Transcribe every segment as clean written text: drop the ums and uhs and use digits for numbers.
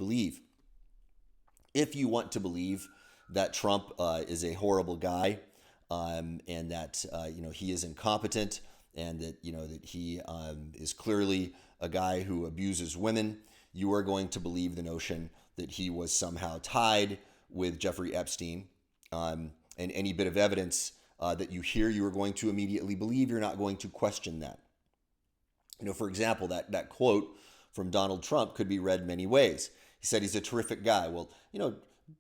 believe. If you want to believe that Trump is a horrible guy, and that he is incompetent, and that that he is clearly a guy who abuses women, you are going to believe the notion that he was somehow tied with Jeffrey Epstein, and any bit of evidence that you hear, you are going to immediately believe. You're not going to question that. For example, that quote from Donald Trump could be read many ways. He said he's a terrific guy. Well,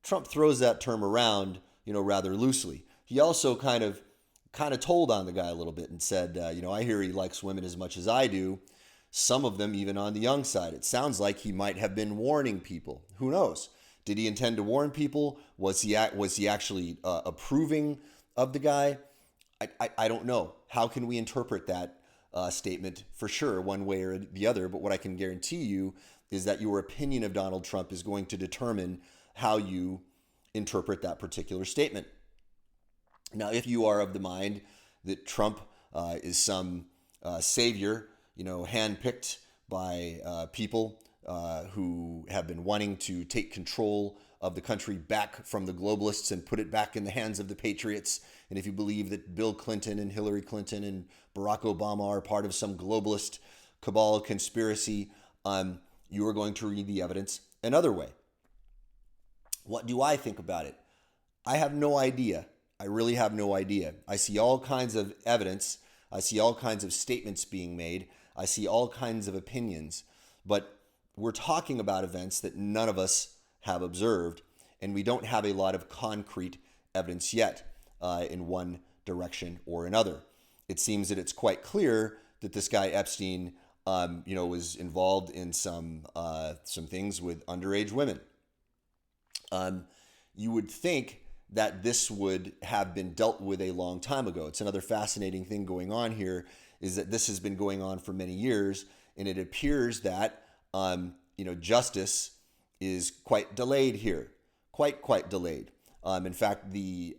Trump throws that term around, rather loosely. He also kind of told on the guy a little bit and said, I hear he likes women as much as I do. Some of them even on the young side. It sounds like he might have been warning people. Who knows? Did he intend to warn people? Was he actually approving of the guy? I don't know. How can we interpret that statement for sure, one way or the other? But what I can guarantee you is that your opinion of Donald Trump is going to determine how you interpret that particular statement. Now, if you are of the mind that Trump is some savior, handpicked by people who have been wanting to take control of the country back from the globalists and put it back in the hands of the patriots, and if you believe that Bill Clinton and Hillary Clinton and Barack Obama are part of some globalist cabal conspiracy, you are going to read the evidence another way. What do I think about it? I have no idea. I really have no idea. I see all kinds of evidence. I see all kinds of statements being made. I see all kinds of opinions. But we're talking about events that none of us have observed, and we don't have a lot of concrete evidence yet in one direction or another. It seems that it's quite clear that this guy Epstein, was involved in some things with underage women. You would think that this would have been dealt with a long time ago. It's another fascinating thing going on here, is that this has been going on for many years, and it appears that justice is quite delayed here, quite delayed. In fact, the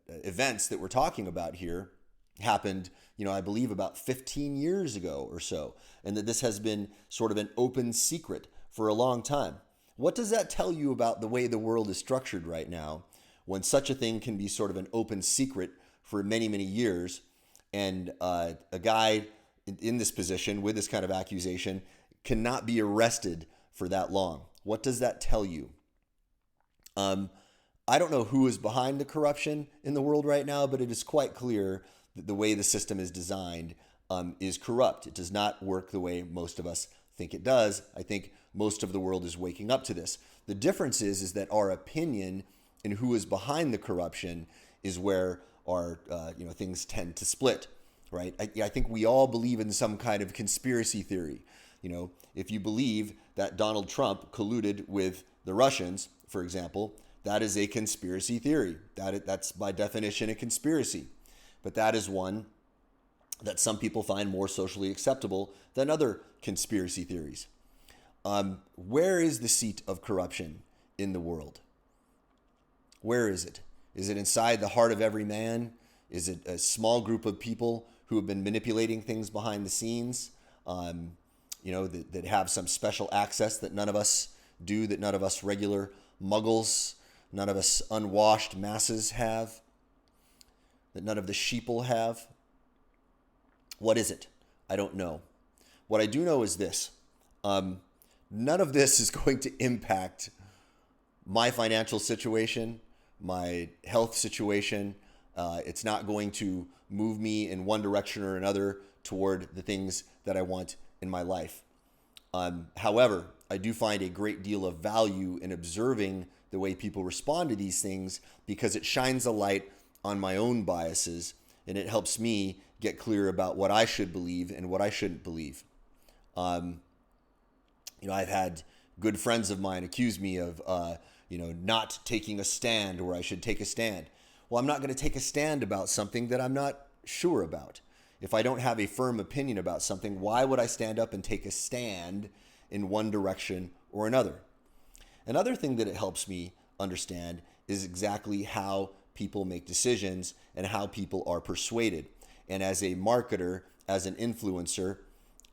events that we're talking about here happened, I believe about 15 years ago or so, and that this has been sort of an open secret for a long time. What does that tell you about the way the world is structured right now, when such a thing can be sort of an open secret for many, many years, and a guy in this position with this kind of accusation cannot be arrested for that long? What does that tell you? I don't know who is behind the corruption in the world right now, but it is quite clear that the way the system is designed is corrupt. It does not work the way most of us think it does. I think most of the world is waking up to this. The difference is that our opinion in who is behind the corruption is where our things tend to split, right? I think we all believe in some kind of conspiracy theory. If you believe that Donald Trump colluded with the Russians, for example, that is a conspiracy theory. That's by definition a conspiracy. But that is one that some people find more socially acceptable than other conspiracy theories. Where is the seat of corruption in the world? Where is it? Is it inside the heart of every man? Is it a small group of people who have been manipulating things behind the scenes? That have some special access that none of us do, that none of us regular muggles, none of us unwashed masses have, that none of the sheeple have. What is it? I don't know. What I do know is this. None of this is going to impact my financial situation, my health situation. It's not going to move me in one direction or another toward the things that I want in my life. However, I do find a great deal of value in observing the way people respond to these things, because it shines a light on my own biases, and it helps me get clear about what I should believe and what I shouldn't believe. I've had good friends of mine accuse me of, not taking a stand where I should take a stand. Well, I'm not going to take a stand about something that I'm not sure about. If I don't have a firm opinion about something, why would I stand up and take a stand in one direction or another? Another thing that it helps me understand is exactly how people make decisions and how people are persuaded. And as a marketer, as an influencer,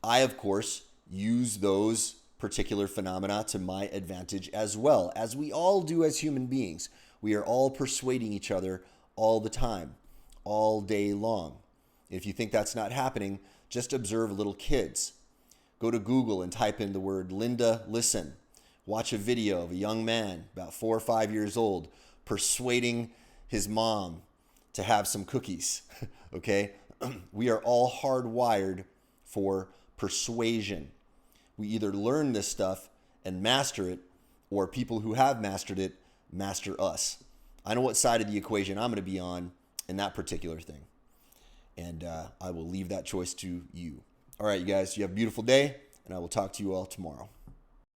I, of course, use those particular phenomena to my advantage as well, as we all do as human beings. We are all persuading each other all the time, all day long. If you think that's not happening, just observe little kids. Go to Google and type in the word Linda listen. Watch a video of a young man about 4 or 5 years old persuading his mom to have some cookies. Okay? We are all hardwired for persuasion. We either learn this stuff and master it, or people who have mastered it master us. I know what side of the equation I'm going to be on in that particular thing. And I will leave that choice to you. All right, you guys, you have a beautiful day, and I will talk to you all tomorrow.